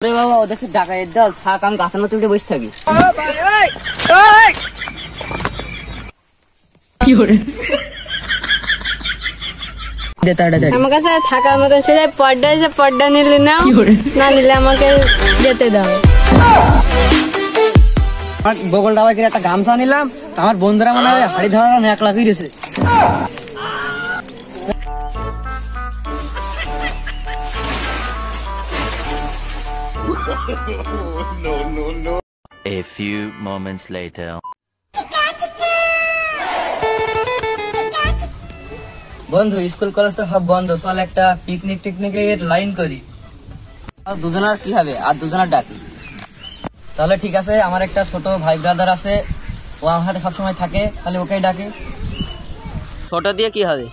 বাবা ও দেখছি ডাকাইয়ের দল, থাক আমি গাছের মতো উঠে বসে থাকি। আমার কাছে থাকার মতন সেটাই পর্দা, যে পর্দা নিলে নাও, না নিলে আমাকে যেতে দাও। বগল ডাবাই করে একটা গামছা নিলাম, আমার বন্ধুরা মনে হয় হাড়ি ধরা এক লাখ গেছে। A few moments later. বন্ধু স্কুল কলেজ তো সব বন্ধ, চল একটা পিকনিক টিকনিকের লাইন করি। দুজনের কি হবে, আর দুজনের ডাকি। তাহলে ঠিক আছে, আমার একটা ছোট ভাই ব্রাদার আছে, ও আমার সাথে সবসময় থাকে, তাহলে ওকেই ডাকে। ছোট দিয়ে কি হবে?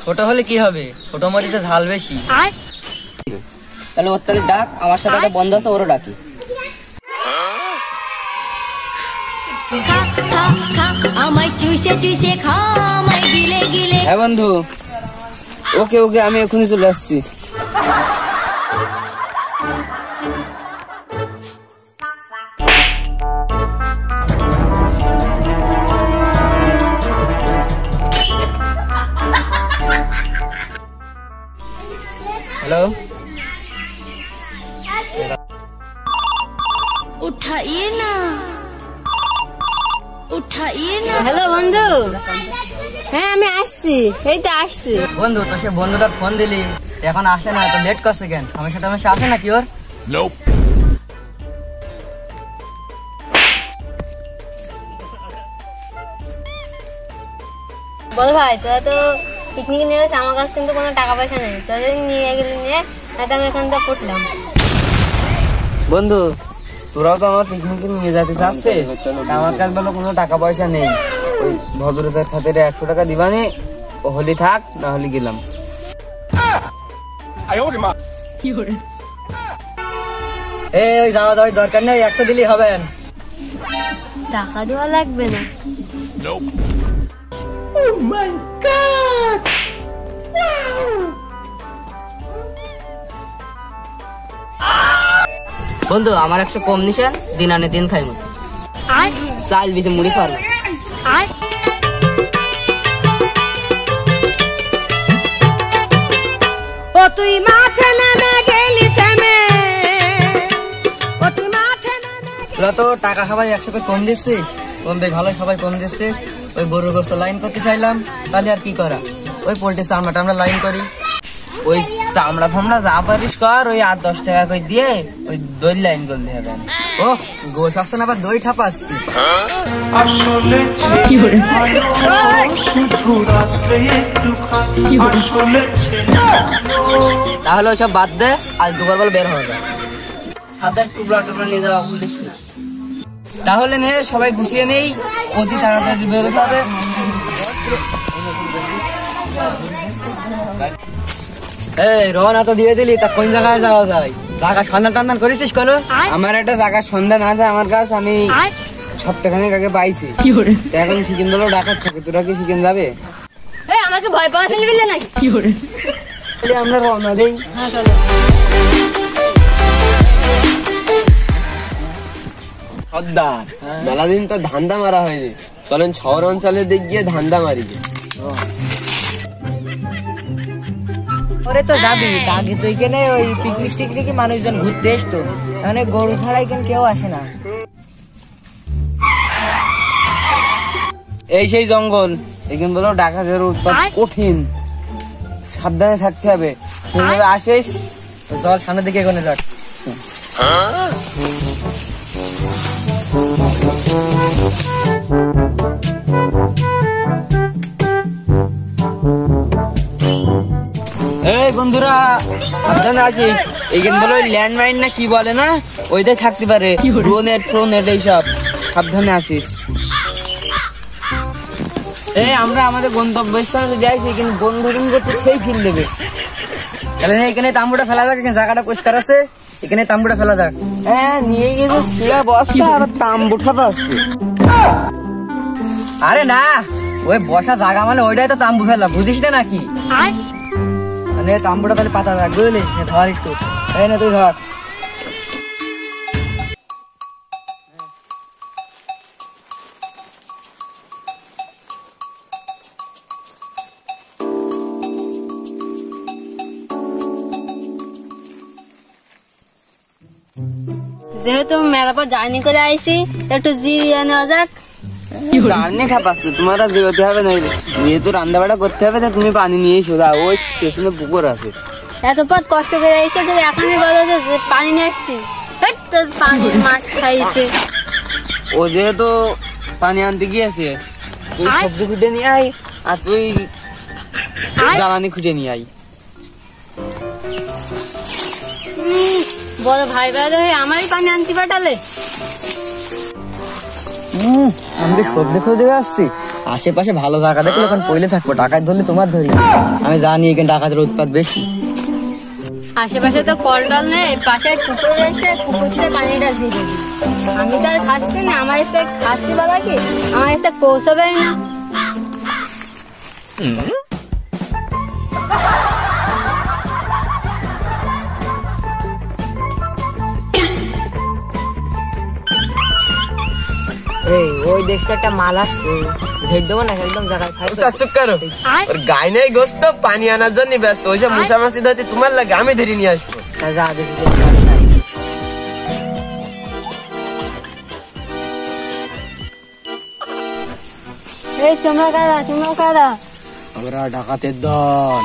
ছোট হলে কি হবে, ছোট মরিচে ঝাল বেশি। তাহলে ওর তাহলে ডাক, আমার সাথে একটা বন্ধু আছে, ওরও ডাকি। হ্যাঁ বন্ধু, ওকে ওকে আমি এখনই চলে আসছি। হ্যালো, উঠাইয়ে না, উঠাইয়ে না। হ্যালো বন্ধু, হ্যাঁ আমি আসছি, এই তো আসছি। বন্ধু তো সে বন্ধুটা ফোন দিলি, এখন আসে না, তো লেট করছে কেন? আমার সাথে আমার আসে নাকি ওর? বল ভাই, তোরা তো পিকনিক নিয়ে গেছিস, আমার কাছে কিন্তু কোনো টাকা পয়সা নেই, তোদের নিয়ে গেলি নিয়ে, তাতে আমি এখান থেকে ফুটলাম। বন্ধু তোরাও তো আমার পিকনিকে নিয়ে যেতে চাচ্ছিস, আমার কাছে বলো কোনো টাকা পয়সা নেই, ওই ভদ্রতার খাতিরে 100 টাকা দিবানি, ও হলি থাক, না হলে গেলাম। এই ওই যাওয়া যাওয়ার দরকার নেই, 100 দিলেই হবে। টাকা দেওয়া লাগবে না। বন্ধু আমার 100 কম নিছে, দিন আনে দিন খাই মতো চাল বিতে মুড়ি খাওয়া। ও তুই মাঠে নেমে গেলি থেমে, ও তুই মাঠে নেমে। তোরা তো টাকা সবাই 100 করে কম দিচ্ছিস, কম বেশ ভালো সবাই কম দিচ্ছিস। ওই গরুর গোস্ত লাইন করতে চাইলাম, তাহলে আর কি করা, ওই পোল্ট্রি চামড়াটা আমরা লাইন করি। ওই চামড়া ফামড়া যা পারিস কর, ওই 8-10 টাকা করে দিয়ে ওই দই লাইন করতে হবে। ও গোশ আসছে না, আবার দই ঠাপাচ্ছি। তাহলে ওইসব বাদ দে, আজ দুপুরবেলা বের হয়ে যায়। সাথে টুকরা টুকরা নিয়ে যাওয়া বলিস না। তাহলে নে সবাই গুছিয়ে নেই, অতি তাড়াতাড়ি বেরোতে হবে। এই রওনা তো দিয়ে দিলি, তা কোন জায়গায় যাওয়া যায়? জায়গা সন্ধান টন্ধান করেছিস কোনো? আমার একটা জায়গার সন্ধান আছে আমার কাছে, আমি সপ্তাহখানেক আগে পাইছি। এখন সিকিম বলো ডাকাত থাকে, তোরা কি সিকিম যাবে? আমাকে ভয় পাওয়া নিবি নাকি? আমরা রওনা দেই। হ্যাঁ চলো। সর্দার, মেলা দিন তো ধান্দা মারা হয়নি, চলেন শহর অঞ্চলে দিক গিয়ে ধান্দা মারি। ওরে তো যাবি, আগে তো এখানে ওই পিকনিক টিকনিকে মানুষজন ঘুরতে আসতো, মানে গরু ছাড়া এখানে কেউ আসে না। এই সেই জঙ্গল, এখানে বলো ডাকাতের উৎপাত কঠিন, সাবধানে থাকতে হবে। সেভাবে আসিস, চল সামনের দিকে এগোনে যাক। এই বন্ধুরা সাবধানে আছিস, এখানে বলো ল্যান্ডমাইন না কি বলে না, ওইটাই থাকতে পারে, ড্রোনেট ট্রোনেট এইসব, সাবধানে আসিস। এই আমরা আমাদের গন্তব্যস্থানে যদি আসি, কিন্তু বন্ধু করতে সেই ফিল দেবে। তাহলে এখানে তাম্বুটা ফেলা যাক, এখানে জায়গাটা পরিষ্কার আছে, এখানে তাম্বুটা ফেলা যাক। হ্যাঁ নিয়ে গেছে শিলা বস্তা, আর তাম্বুটা পাচ্ছে। আরে না, ওই বসা জায়গা মানে ওইটাই তো তাম্বু ফেলা, বুঝিস না নাকি? নে তাম্বুটা তাহলে পাতা রাখ বুঝলি, ধর একটু, এই না তুই ধর। যেহেতু মেলা পর জার্নি করে আইসি, একটু জিরিয়ে নেওয়া যাক। জানি খাপাস তো, তোমার আর যেতে হবে না, যেহেতু রান্না বাড়া করতে হবে তা তুমি পানি নিয়ে এসো, ওই স্টেশনে পুকুর আছে। এত পথ কষ্ট করে আইসে যদি এখনই বলো যে পানি নিয়ে আসতি, তোর পানি মাঠ খাইছে। ও যেহেতু পানি আনতে গিয়েছে, তুই সবজি খুঁটে নিয়ে আয় আর তুই জ্বালানি খুঁটে নিয়ে আয়। বড় ভাই ভাই হয়ে আমারই পানি আনতে পাঠালে। আমি সবজি খুঁজে আসছি, আশেপাশে ভালো জায়গা দেখলে ওখানে পইলে থাকবো, টাকায় ধরলে তোমার ধরি। আমি জানি এখানে ডাকাতের উৎপাত বেশি। আশেপাশে তো কলটল নেই, পাশে পুকুর রয়েছে, পুকুরতে পানিটা দিয়ে দিবি। আমি তো আর খাচ্ছি না, আমার কাছে খাচ্ছি বলা কি আমার কাছে পৌঁছাবেই না। এই ওই দেখছি একটা মাল আসছে, ঝেড় দেবো না একদম জায়গায় খাই। চুপ করো, ওর গায়ে নেই গোস্ত, পানি আনার জন্য ব্যস্ত, ওইসব মুসামাসি ধরতে তোমার লাগে, আমি ধরে নিয়ে আসবো। যা দেখি। এই তোমরা কারা, তোমরা কারা? আমরা ডাকাতের দল।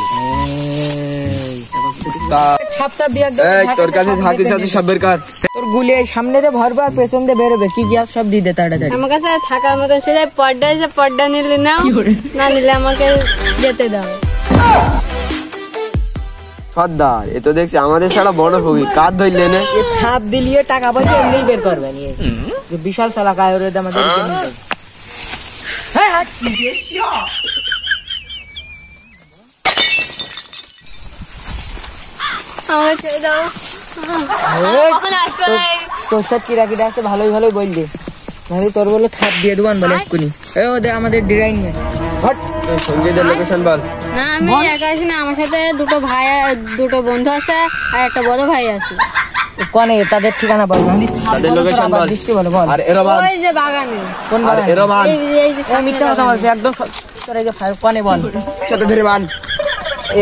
থাপ থাপ দিয়ে একদম তোর কাছে হাতে সাথে সব বের কর। তোর গুলি এই সামনে দিয়ে ভরবে আর পেছন দিয়ে বেরোবে, কি কি আর সব দিয়ে দে তাড়াতাড়ি। আমার কাছে আর থাকার মতন সেটাই পর্দা এসে পর্দা নিলে নাও, না নিলে আমাকে যেতে দাও। সর্দার, এ তো দেখছি আমাদের ছাড়া বড় ভুগি, কাজ ধরলে না। এ থাপ দিলিয়ে টাকা পয়সা এমনি বের করবে নিয়ে, বিশাল সালা কায় ওরে আমাদের আমাকে ছেড়ে দাও। কখন আসবে? তোর সাথে কিরা কিরা আছে ভালোই ভালোই বললি, নাহলে তোর বলে থাপ দিয়ে দেবান বলে এক্ষুনি। এই ওদের আমাদের ডিজাইন নিয়ে সঙ্গীদের লোকেশন বল। না আমি একা আছি না, আমার সাথে দুটো ভাই দুটো বন্ধু আছে আর একটা বড় ভাই আছে। কোনে তাদের ঠিকানা বল, নাহলে তাদের লোকেশন বল। দৃষ্টি বলে বল। আর এরা বাদ, ওই যে বাগানে। কোন আর বাগানে? এরা বাদ, এই যে সামনে মিথ্যা কথা বলছে একদম। তোর এই যে কোনে বল, সাথে ধরে বান।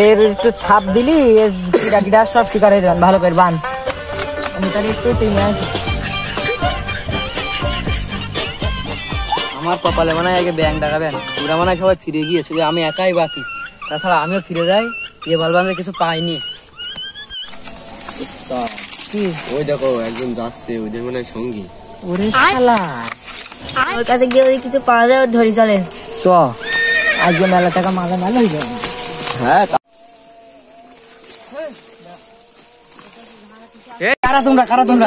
এর একটু থাপ দিলি এর কিরা কিরা সব শিকারে যান, ভালো করে বান। আমি তার একটু টেনে আসি। আমার কপালে মনে হয় আগে ব্যাংক ডাকাবেন, ওরা মনে হয় সবাই ফিরে গিয়েছে, আমি একাই বাকি, তাছাড়া আমিও ফিরে যাই, গিয়ে বলবান যে কিছু পাইনি। ওই দেখো একজন যাচ্ছে, ওদের মনে হয় সঙ্গী। ওরে শালা, ওর কাছে গিয়ে ওই কিছু পাওয়া যায় ধরি চলে। চ আজকে মেলা টাকা মালা মালা হয়ে যাবে। হ্যাঁ, কারা তোমরা, কারা তোমরা?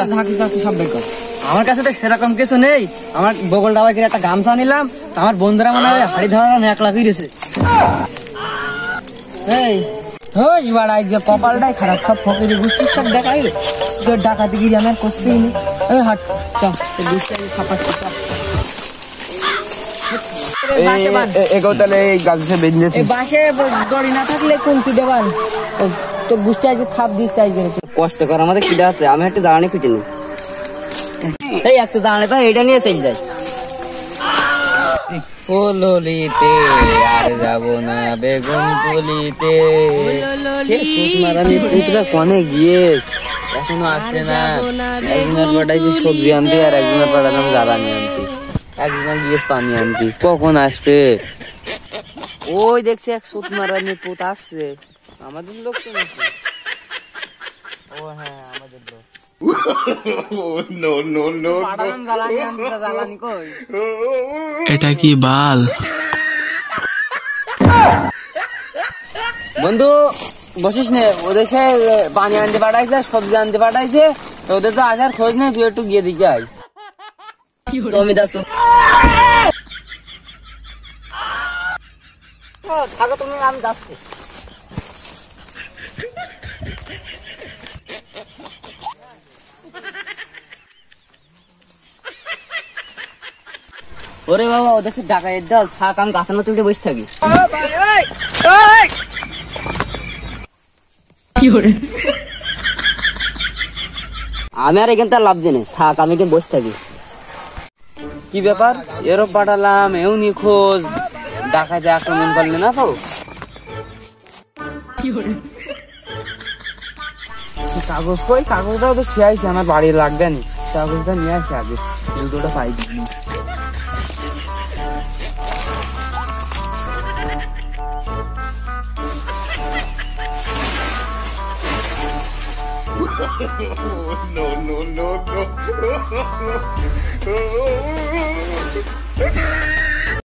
সব বের কর। আমার কাছে তো সেরকম কিছু নেই, আমার বগল ডাবায় করে একটা গামছা নিলাম, তো আমার বন্ধুরা মনে হয় হাড়ি ধরা এক লাখ গেছে। এই হোস বাড়াই যে কপালটাই খারাপ, সব ফকিরি গোষ্ঠীর সব দেখাই তোর ডাকাতি গিরি আমার করছি নি। এই হাট চল গোষ্ঠী ছাপাচ্ছি। এগো তাহলে এই গাছে বেঁধে এই বাসে দড়ি না থাকলে কোনটি দেবান, তোর গোষ্ঠী আজকে থাপ দিচ্ছে আজকে। কষ্ট কর, আমাদের কিডা আছে, আমি একটা জ্বালানি খুঁজে নি, এই একটা জ্বালানি তো এটা নিয়ে চল যাই। ফুললিতে আর যাব না বেগুন তুলিতে, সে সুষমারানি পুত্রা কনে গিয়েস, এখনো আসলে না। একজনের পাঠাইছি সবজি আনতে আর একজনের পাঠালাম জ্বালানি আনতে, একজনের গিয়েস পানি আনতে, কখন আসবে? ওই দেখছি এক সুষমারানি পুত আসছে, আমাদের লোক তো নাকি? ও হ্যাঁ আমাদের লোক। পাঠালাম জ্বালানি আনতে, জ্বালানি কই? এটা কি বাল? বন্ধু বসিস নে, ওদের সে পানি আনতে পাঠাইছে, সবজি আনতে পাঠাইছে, ওদের তো আসার খোঁজ নেই, তুই একটু গিয়ে দিকে আয়। তুমি দেখো থাকো তুমি, আমি যাচ্ছি। ওরে বাবা, ও দেখছি ডাকাইয়ের দল, থাক আমি গাছের মতো উঠে বসে থাকি। আমি আর এখান থেকে লাভ দিনে থাক, আমি এখানে বসে থাকি। কি ব্যাপার, এরও পাঠালাম, এও নিখোঁজ, ডাকাতে আক্রমণ করলে না তো? কাগজ কই? কাগজটাও তো খেয়েছি, আমার বাড়ি লাগবে না, কাগজটা নিয়ে আসি আগে, জুতোটা পাই। no, no, no.